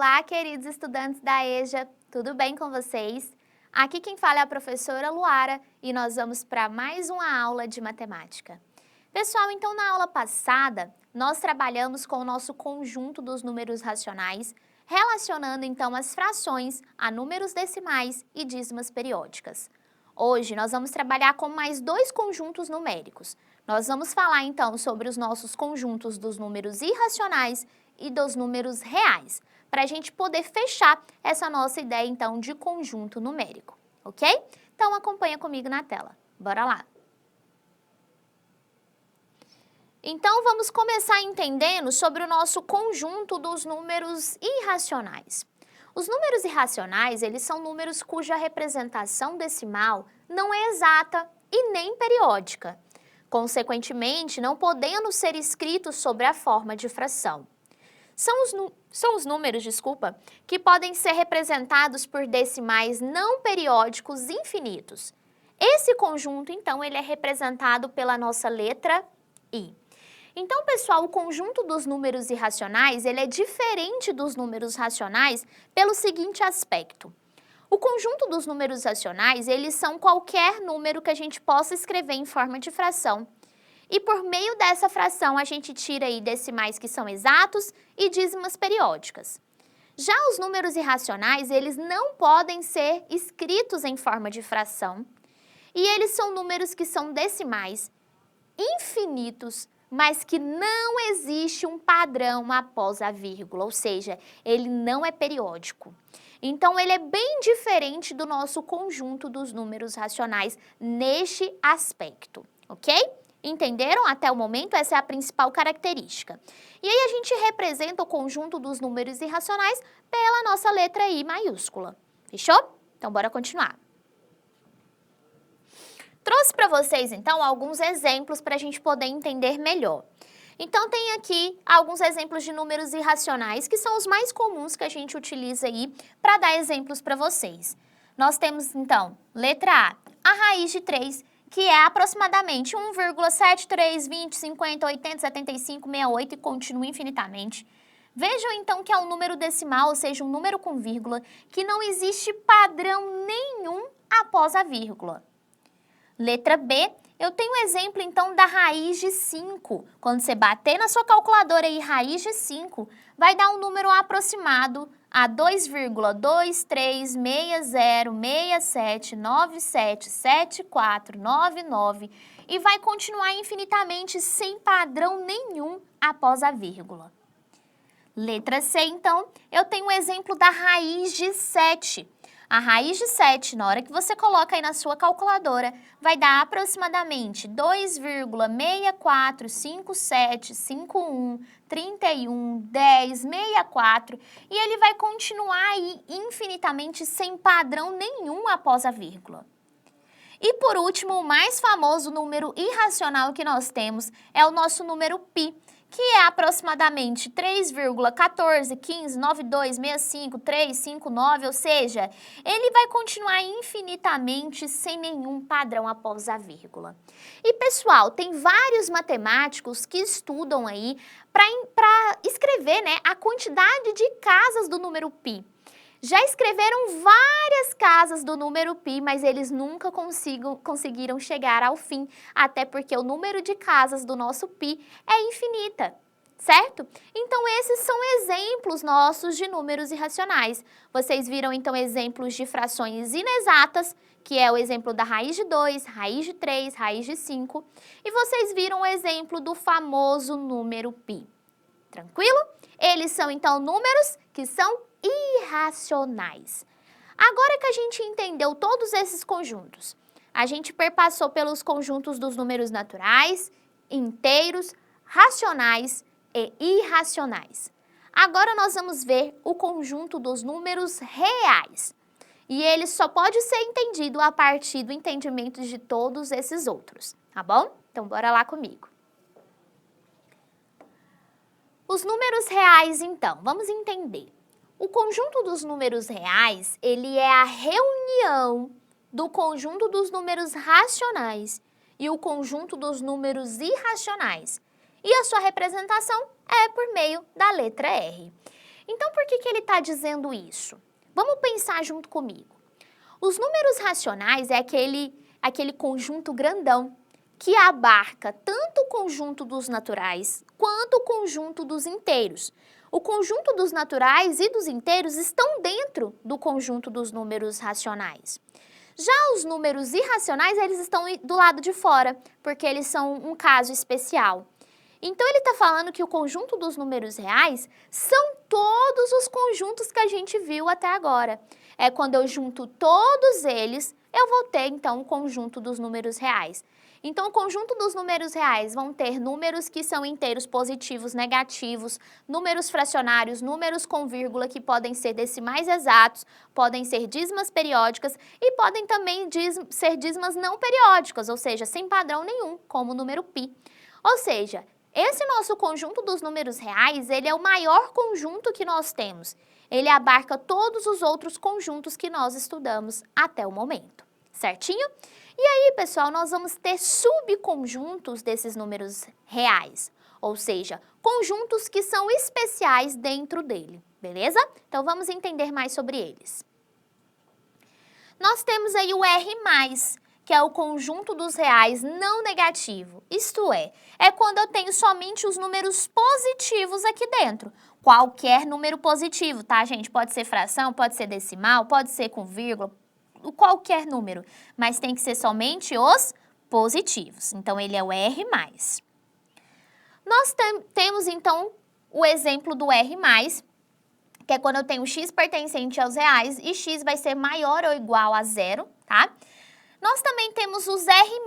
Olá, queridos estudantes da EJA, tudo bem com vocês? Aqui quem fala é a professora Luara e nós vamos para mais uma aula de matemática. Pessoal, então na aula passada, nós trabalhamos com o nosso conjunto dos números racionais, relacionando então as frações a números decimais e dízimas periódicas. Hoje nós vamos trabalhar com mais dois conjuntos numéricos. Nós vamos falar então sobre os nossos conjuntos dos números irracionais e dos números reais, para a gente poder fechar essa nossa ideia então de conjunto numérico, ok? Então acompanha comigo na tela, bora lá! Então vamos começar entendendo sobre o nosso conjunto dos números irracionais. Os números irracionais, eles são números cuja representação decimal não é exata e nem periódica, consequentemente não podendo ser escritos sob a forma de fração. São os números, que podem ser representados por decimais não periódicos infinitos. Esse conjunto, então, ele é representado pela nossa letra I. Então, pessoal, o conjunto dos números irracionais, ele é diferente dos números racionais pelo seguinte aspecto. O conjunto dos números racionais, eles são qualquer número que a gente possa escrever em forma de fração. E por meio dessa fração, a gente tira aí decimais que são exatos e dízimas periódicas. Já os números irracionais, eles não podem ser escritos em forma de fração. E eles são números que são decimais, infinitos, mas que não existe um padrão após a vírgula, ou seja, ele não é periódico. Então, ele é bem diferente do nosso conjunto dos números racionais neste aspecto, ok? Entenderam até o momento? Essa é a principal característica. E aí a gente representa o conjunto dos números irracionais pela nossa letra I maiúscula. Fechou? Então, bora continuar. Trouxe para vocês, então, alguns exemplos para a gente poder entender melhor. Então, tem aqui alguns exemplos de números irracionais, que são os mais comuns que a gente utiliza aí para dar exemplos para vocês. Nós temos, então, letra A raiz de 3, que é aproximadamente 1,73, 20, 50, 80, 75, 68 e continua infinitamente. Vejam então que é um número decimal, ou seja, um número com vírgula, que não existe padrão nenhum após a vírgula. Letra B, eu tenho um exemplo então da raiz de 5. Quando você bater na sua calculadora aí raiz de 5, vai dar um número aproximado a 2,236067977499 e vai continuar infinitamente sem padrão nenhum após a vírgula. Letra C, então, eu tenho um exemplo da raiz de 7. A raiz de 7, na hora que você coloca aí na sua calculadora, vai dar aproximadamente 2,645751311064 e ele vai continuar aí infinitamente sem padrão nenhum após a vírgula. E por último, o mais famoso número irracional que nós temos é o nosso número π, que é aproximadamente 3,141592655359, ou seja, ele vai continuar infinitamente sem nenhum padrão após a vírgula. E pessoal, tem vários matemáticos que estudam aí para escrever, né, a quantidade de casas do número π. Já escreveram várias casas do número π, mas eles nunca conseguiram chegar ao fim, até porque o número de casas do nosso π é infinita, certo? Então, esses são exemplos nossos de números irracionais. Vocês viram, então, exemplos de frações inexatas, que é o exemplo da raiz de 2, raiz de 3, raiz de 5, e vocês viram o exemplo do famoso número π. Tranquilo? Eles são, então, números que são irracionais. Agora que a gente entendeu todos esses conjuntos, a gente perpassou pelos conjuntos dos números naturais, inteiros, racionais e irracionais. Agora nós vamos ver o conjunto dos números reais. E ele só pode ser entendido a partir do entendimento de todos esses outros, tá bom? Então bora lá comigo. Os números reais, então, vamos entender. O conjunto dos números reais, ele é a reunião do conjunto dos números racionais e o conjunto dos números irracionais. E a sua representação é por meio da letra R. Então, por que ele está dizendo isso? Vamos pensar junto comigo. Os números racionais é aquele conjunto grandão que abarca tanto o conjunto dos naturais quanto o conjunto dos inteiros. O conjunto dos naturais e dos inteiros estão dentro do conjunto dos números racionais. Já os números irracionais, eles estão do lado de fora, porque eles são um caso especial. Então, ele está falando que o conjunto dos números reais são todos os conjuntos que a gente viu até agora. É quando eu junto todos eles, eu vou ter, então, o conjunto dos números reais. Então, o conjunto dos números reais vão ter números que são inteiros positivos, negativos, números fracionários, números com vírgula, que podem ser decimais exatos, podem ser dízimas periódicas e podem também ser dízimas não periódicas, ou seja, sem padrão nenhum, como o número π. Ou seja, esse nosso conjunto dos números reais, ele é o maior conjunto que nós temos. Ele abarca todos os outros conjuntos que nós estudamos até o momento, certinho? E aí, pessoal, nós vamos ter subconjuntos desses números reais, ou seja, conjuntos que são especiais dentro dele, beleza? Então, vamos entender mais sobre eles. Nós temos aí o R+, que é o conjunto dos reais não negativo. Isto é quando eu tenho somente os números positivos aqui dentro. Qualquer número positivo, tá, gente? Pode ser fração, pode ser decimal, pode ser com vírgula, qualquer número, mas tem que ser somente os positivos. Então, ele é o R+. Nós temos, então, o exemplo do R+, que é quando eu tenho x pertencente aos reais e x vai ser maior ou igual a 0, tá? Nós também temos os R-,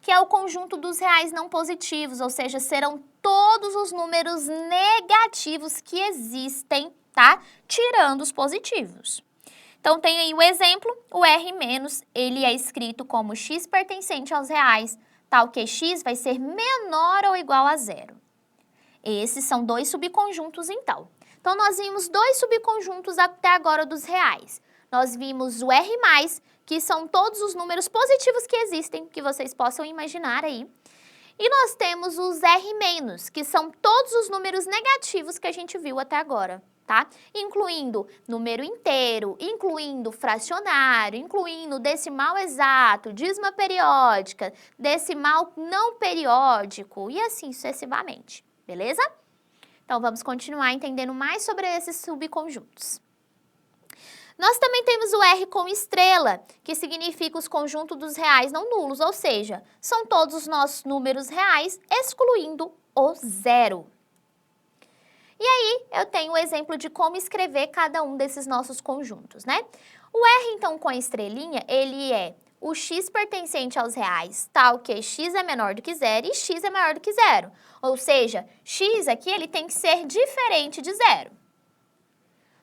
que é o conjunto dos reais não positivos, ou seja, serão todos os números negativos que existem, tá? Tirando os positivos. Então, tem aí o exemplo, o R-, ele é escrito como x pertencente aos reais, tal que x vai ser menor ou igual a 0. Esses são dois subconjuntos, então. Então, nós vimos dois subconjuntos até agora dos reais. Nós vimos o R+, que são todos os números positivos que existem, que vocês possam imaginar aí. E nós temos os R-, que são todos os números negativos que a gente viu até agora, tá? Incluindo número inteiro, incluindo fracionário, incluindo decimal exato, dízima periódica, decimal não periódico e assim sucessivamente, beleza? Então, vamos continuar entendendo mais sobre esses subconjuntos. Nós também temos o R com estrela, que significa os conjuntos dos reais não nulos, ou seja, são todos os nossos números reais, excluindo o 0. E aí, eu tenho o exemplo de como escrever cada um desses nossos conjuntos, né? O R, então, com a estrelinha, ele é o x pertencente aos reais, tal que x é menor do que 0 e x é maior do que 0. Ou seja, x aqui ele tem que ser diferente de 0.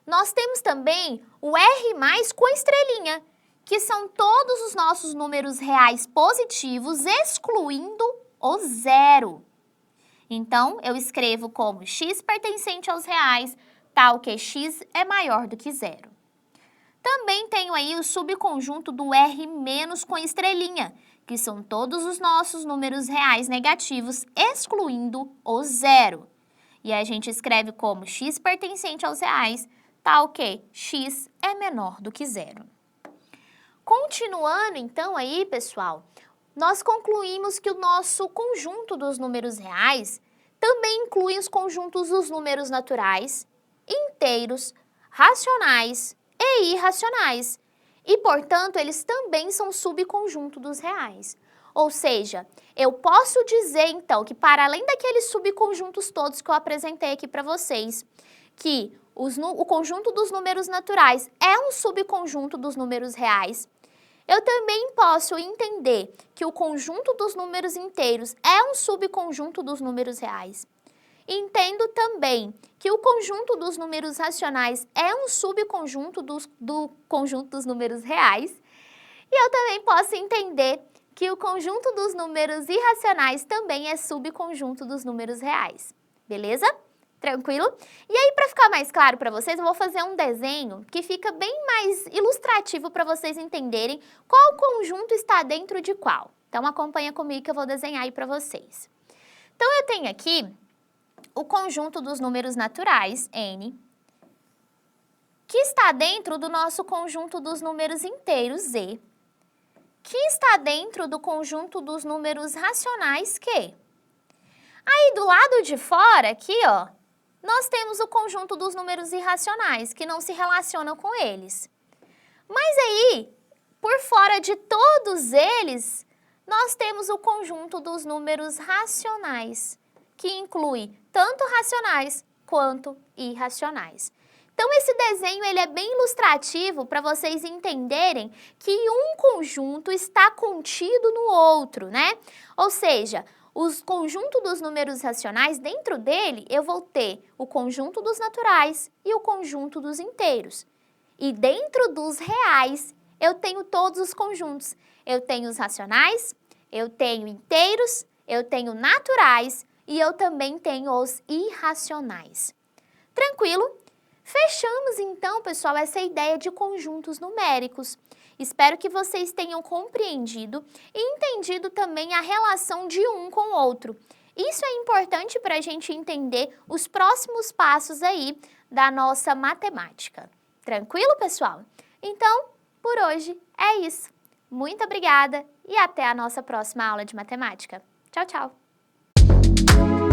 Nós temos também o R+ com estrelinha, que são todos os nossos números reais positivos, excluindo o 0. Então, eu escrevo como x pertencente aos reais, tal que x é maior do que 0. Também tenho aí o subconjunto do R- com estrelinha, que são todos os nossos números reais negativos, excluindo o 0. E a gente escreve como x pertencente aos reais, tal que x é menor do que 0. Continuando, então, aí, pessoal, nós concluímos que o nosso conjunto dos números reais também inclui os conjuntos dos números naturais, inteiros, racionais e irracionais. E, portanto, eles também são subconjunto dos reais. Ou seja, eu posso dizer, então, que para além daqueles subconjuntos todos que eu apresentei aqui para vocês, que o conjunto dos números naturais é um subconjunto dos números reais, eu também posso entender que o conjunto dos números inteiros é um subconjunto dos números reais. Entendo também que o conjunto dos números racionais é um subconjunto do conjunto dos números reais. E eu também posso entender que o conjunto dos números irracionais também é subconjunto dos números reais. Beleza? Tranquilo? E aí, para ficar mais claro para vocês, eu vou fazer um desenho que fica bem mais ilustrativo para vocês entenderem qual conjunto está dentro de qual. Então, acompanha comigo que eu vou desenhar aí para vocês. Então, eu tenho aqui o conjunto dos números naturais, n, que está dentro do nosso conjunto dos números inteiros, Z, que está dentro do conjunto dos números racionais, Q. Aí, do lado de fora, aqui, ó, nós temos o conjunto dos números irracionais, que não se relacionam com eles. Mas aí, por fora de todos eles, nós temos o conjunto dos números racionais, que inclui tanto racionais quanto irracionais. Então, esse desenho ele é bem ilustrativo para vocês entenderem que um conjunto está contido no outro, né? Ou seja, o conjunto dos números racionais, dentro dele, eu vou ter o conjunto dos naturais e o conjunto dos inteiros. E dentro dos reais, eu tenho todos os conjuntos. Eu tenho os racionais, eu tenho inteiros, eu tenho naturais e eu também tenho os irracionais. Tranquilo? Fechamos então, pessoal, essa ideia de conjuntos numéricos. Espero que vocês tenham compreendido e entendido também a relação de um com o outro. Isso é importante para a gente entender os próximos passos aí da nossa matemática. Tranquilo, pessoal? Então, por hoje é isso. Muito obrigada e até a nossa próxima aula de matemática. Tchau, tchau!